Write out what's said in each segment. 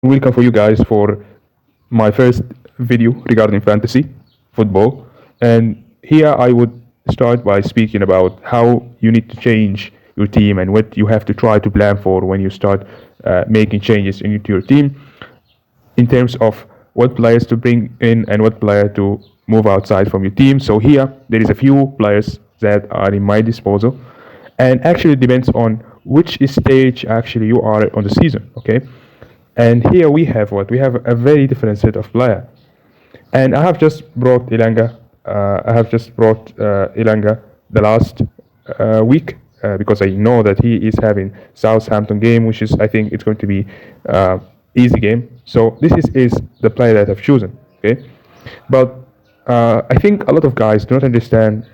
welcome for you guys for my first video regarding fantasy football. And here I would start by speaking about how you need to change your team and what you have to try to plan for when you start making changes into your team in terms of what players to bring in and what player to move outside from your team. So here there is a few players that are in my disposal, and actually it depends on which stage actually you are on the season. Okay, and here we have what we have a very different set of player, and I have just brought Ilanga. Ilanga the last week because I know that he is having Southampton game, which is I think it's going to be easy game. So this is the player that I've chosen. Okay, but I think a lot of guys do not understand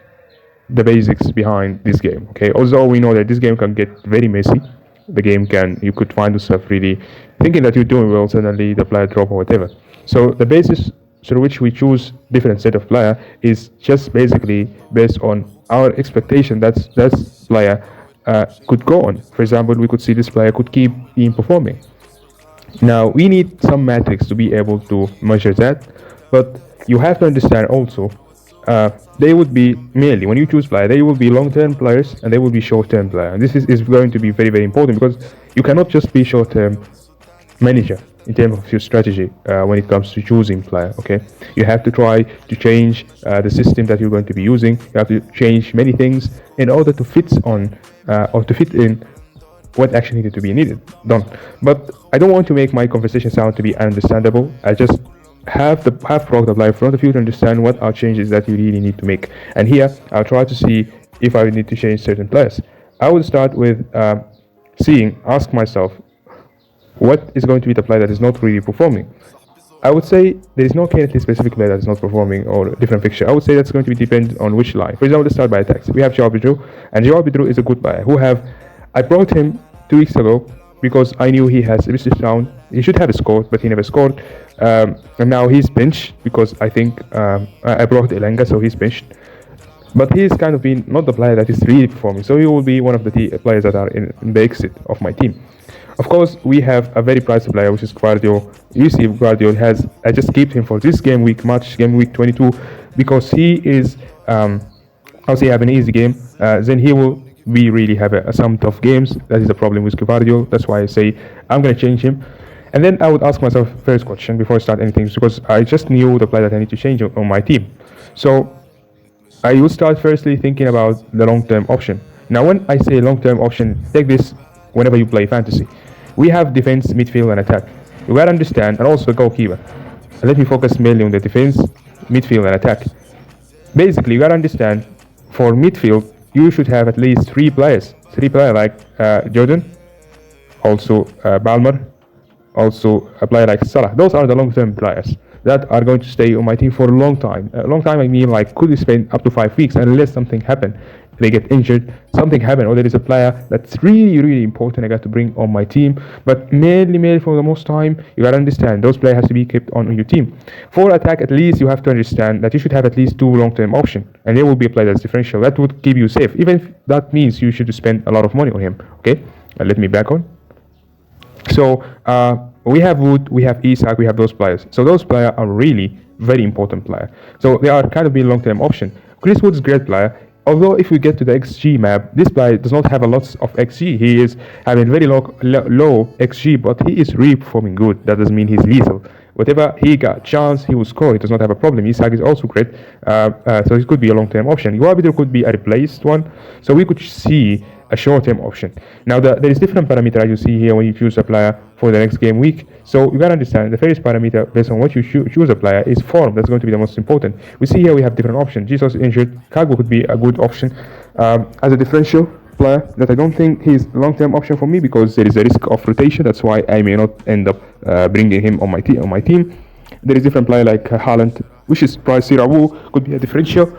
the basics behind this game. Okay, although we know that this game can get very messy, the game can you could find yourself really thinking that you're doing well, suddenly the player drop or whatever. So the basis through which we choose different set of player is just basically based on our expectation that that player could go on. For example, we could see this player could keep being performing. Now we need some metrics to be able to measure that, but you have to understand also they would be mainly when you choose player, they will be long-term players and they will be short-term player. And this is going to be very very important because you cannot just be short-term manager in terms of your strategy when it comes to choosing player. Okay, you have to try to change the system that you're going to be using. You have to change many things in order to fit on or to fit in what actually needed to be done. But I don't want to make my conversation sound to be understandable. I just have product of life in front of you to understand what are changes that you really need to make. And here I'll try to see if I need to change certain players. I will start with ask myself, what is going to be the player that is not really performing? I would say there is no currently specific player that is not performing or a different fixture. I would say that's going to be depend on which line. For example, let's start by attacks. We have Joao Pedro, and Joao Pedro is a good player I brought him 2 weeks ago because I knew he has Ipswich Town. He should have scored, but he never scored. And now he's benched because I think I brought Elanga, so he's benched. But he's kind of been not the player that is really performing, so he will be one of the players that are in the exit of my team. Of course, we have a very pricey player, which is Guardiola. You see, Guardiola has. I just kept him for this game week match, game week 22, because he is. I'll say have an easy game. Then he will we really have some tough games. That is the problem with Guardiola. That's why I say I'm gonna change him. And then I would ask myself first question before I start anything, because I just knew the player that I need to change on my team. So I will start firstly thinking about the long-term option. Now, when I say long-term option, take this whenever you play fantasy. We have defense, midfield, and attack. You gotta understand, and also goalkeeper. Let me focus mainly on the defense, midfield, and attack. Basically, you gotta understand, for midfield, you should have at least three players. Three players like Jordan, also Balmer, also a player like Salah. Those are the long-term players that are going to stay on my team for a long time. A long time, I mean, like, could spend up to 5 weeks unless something happen. They get injured, something happen, or there is a player that's really, really important I got to bring on my team. But mainly for the most time, you gotta understand those players has to be kept on your team. For attack, at least you have to understand that you should have at least two long-term options, and there will be a player that's differential. That would keep you safe, even if that means you should spend a lot of money on him. Okay, let me back on. So we have Wood, we have Isak, we have those players. So those players are really very important players. So they are kind of being long-term option. Chris Wood is a great player. Although if we get to the XG map, this player does not have a lot of XG. He is having very low XG, but he is really performing good. That doesn't mean he's lethal. Whatever he got chance, he will score. He does not have a problem. Isak is also great, so he could be a long-term option. Guabidor could be a replaced one, so we could see a short-term option. Now there is different parameter as you see here when you choose a player for the next game week. So you gotta understand the first parameter based on what you choose a player is form. That's going to be the most important. We see here we have different options. Jesus injured. Kago could be a good option as a differential player that I don't think he's a long-term option for me because there is a risk of rotation. That's why I may not end up bringing him on my team. There is different player like Haaland, which is pricey. Raul could be a differential.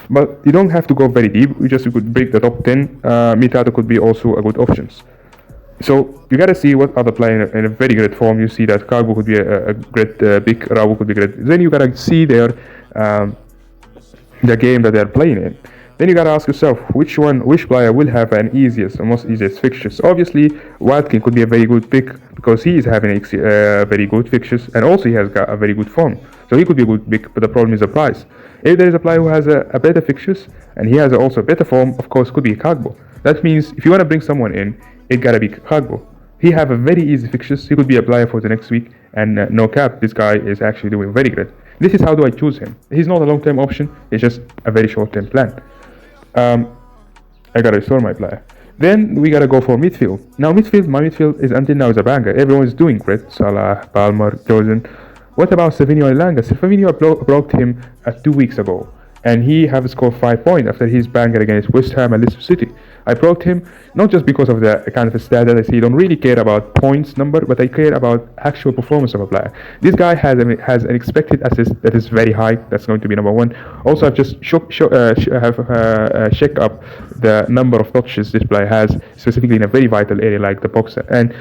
But you don't have to go very deep. You could break the top 10. Mitado could be also a good options. So you gotta see what other player in a very great form. You see that Cargo could be a great pick. Raul could be great. Then you gotta see the game that they're playing in. then you gotta ask yourself which player will have an easiest or most easiest fixtures. Obviously, Watkins could be a very good pick because he is having very good fixtures, and also he has got a very good form. So he could be a good pick, but the problem is the price. If there is a player who has a better fixtures and he has also a better form, of course, could be Kagbo. That means if you want to bring someone in, it gotta be Kagbo. He have a very easy fixtures. He could be a player for the next week, and no cap, this guy is actually doing very great. This is how do I choose him. He's not a long-term option. It's just a very short-term plan. I gotta restore my player. Then we gotta go for midfield. Now my midfield is until now is a banger. Everyone is doing great. Salah, Palmer, Jordan. What about Savinho Elanga? Savinho broke him 2 weeks ago, and he have scored 5 points after his banger against West Ham and Leicester City. I broke him not just because of the kind of a stat that I see. I don't really care about points number, but I care about actual performance of a player. This guy has an expected assist that is very high. That's going to be number one. Also, I've just checked up the number of touches this player has, specifically in a very vital area like the box. And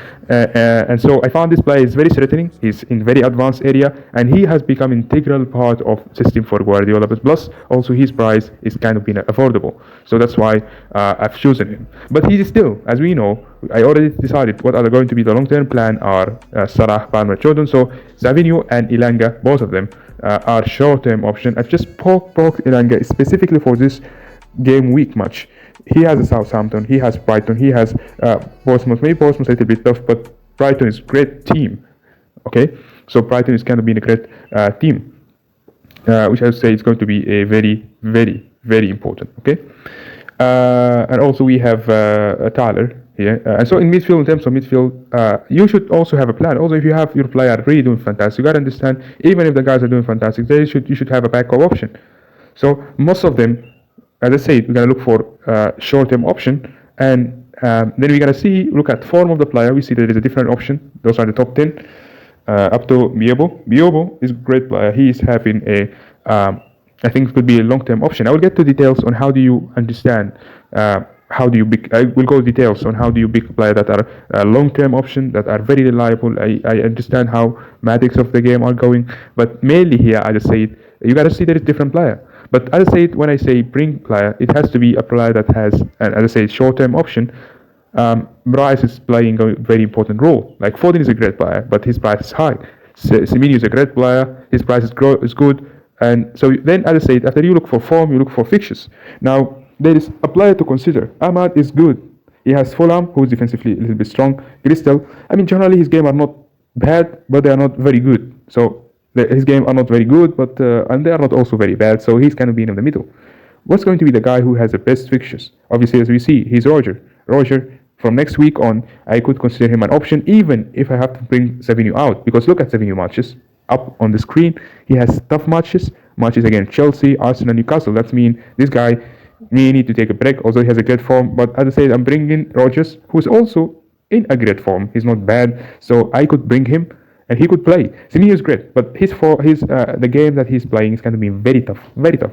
so I found this player is very threatening. He's in very advanced area, and he has become integral part of system for Guardiola. But plus, also his price is kind of been affordable. So that's why I've chosen him. But he is still, as we know, I already decided what are going to be the long-term plan are Salah, Palmer, Jordan. So Savinho and Elanga, both of them are short-term option. I've just poked Elanga specifically for this game week match. He has a Southampton, he has Brighton, he has Portsmouth. Maybe Portsmouth a little bit tough, but Brighton is a great team. Okay, so Brighton is kind of being a great team, which I would say is going to be a very, very, very important. Okay. And also we have Tyler here. And so in midfield, in terms of midfield, you should also have a plan. Also, if you have your player really doing fantastic, you gotta understand, even if the guys are doing fantastic, you should have a backup option. So most of them, as I said, we're gonna look for short-term option, and then we're gonna look at form of the player. We see that there is a different option. Those are the top 10. Up to Biobo. Biobo is a great player. He is having a I think it could be a long-term option. I will get to details on how do you understand, how do you pick. I will go details on how do you pick players that are long-term option, that are very reliable. I understand how mathematics of the game are going, but mainly here, I just say you gotta see there is different player. But as I say, when I say bring player, it has to be a player that has, and as I say, short-term option. Bryce is playing a very important role. Like Foden is a great player, but his price is high. Semenyo is a great player, his price is good. And so then, as I said, after you look for form, you look for fixtures. Now, there is a player to consider. Ahmad is good. He has Fulham, who is defensively a little bit strong. Crystal, I mean, generally his game are not bad, but they are not very good. So his game are not very good, but and they are not also very bad. So he's kind of being in the middle. What's going to be the guy who has the best fixtures? Obviously, as we see, he's Roger. Roger, from next week on, I could consider him an option, even if I have to bring Savinho out. Because look at Savinho matches. Up on the screen, he has tough matches against Chelsea, Arsenal, Newcastle. That means this guy may need to take a break, although he has a great form. But as I said, I'm bringing Rodgers, who's also in a great form. He's not bad, so I could bring him and he could play. Semenyo is great, but the game that he's playing is going to be very tough,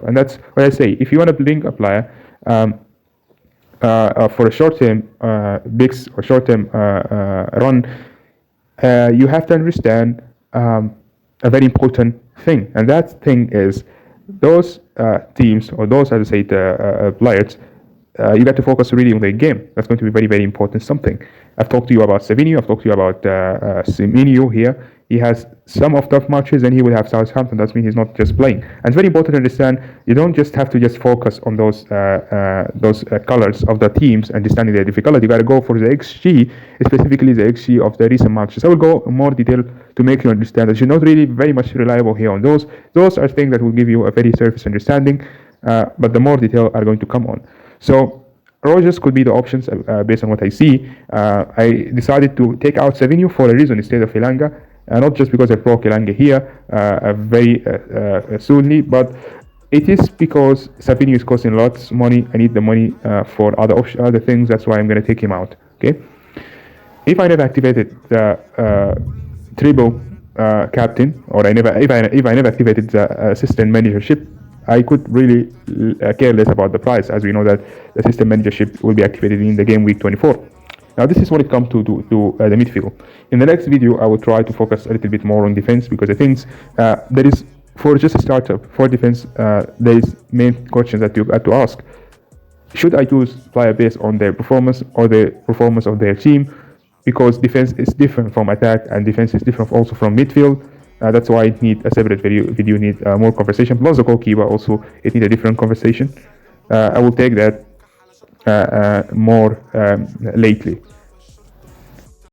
and that's what I say. If you want to bring a player for a short-term bigs or short-term run, you have to understand a very important thing, and that thing is those teams or those, as I say, players. You got to focus really on the game. That's going to be very, very important something. I've talked to you about Savinho. I've talked to you about Semenyo here. He has some of tough matches, and he will have Southampton. That means he's not just playing. And it's very important to understand you don't just have to just focus on those colors of the teams, understanding their difficulty. You got to go for the XG, specifically the XG of the recent matches. I will go in more detail to make you understand that you're not really very much reliable here on those. Those are things that will give you a very surface understanding, but the more detail are going to come on. So Rodgers could be the options based on what I see. I decided to take out Savinho for a reason instead of Elanga. Not just because I broke Elanga here very soonly, but it is because Savinho is costing lots of money. I need the money for other things. That's why I'm going to take him out. Okay. If I never activated the triple captain, or if I never activated the assistant managership, I could really care less about the price, as we know that the system managership will be activated in the game week 24. Now, this is when it comes to the midfield. In the next video, I will try to focus a little bit more on defense, because I think there is, for just a startup, for defense, there is main questions that you have to ask. should I choose player based on their performance or the performance of their team? Because defense is different from attack, and defense is different also from midfield. That's why it need a separate video need more conversation. Plus the goalkeeper also, it need a different conversation. I will take that more lately.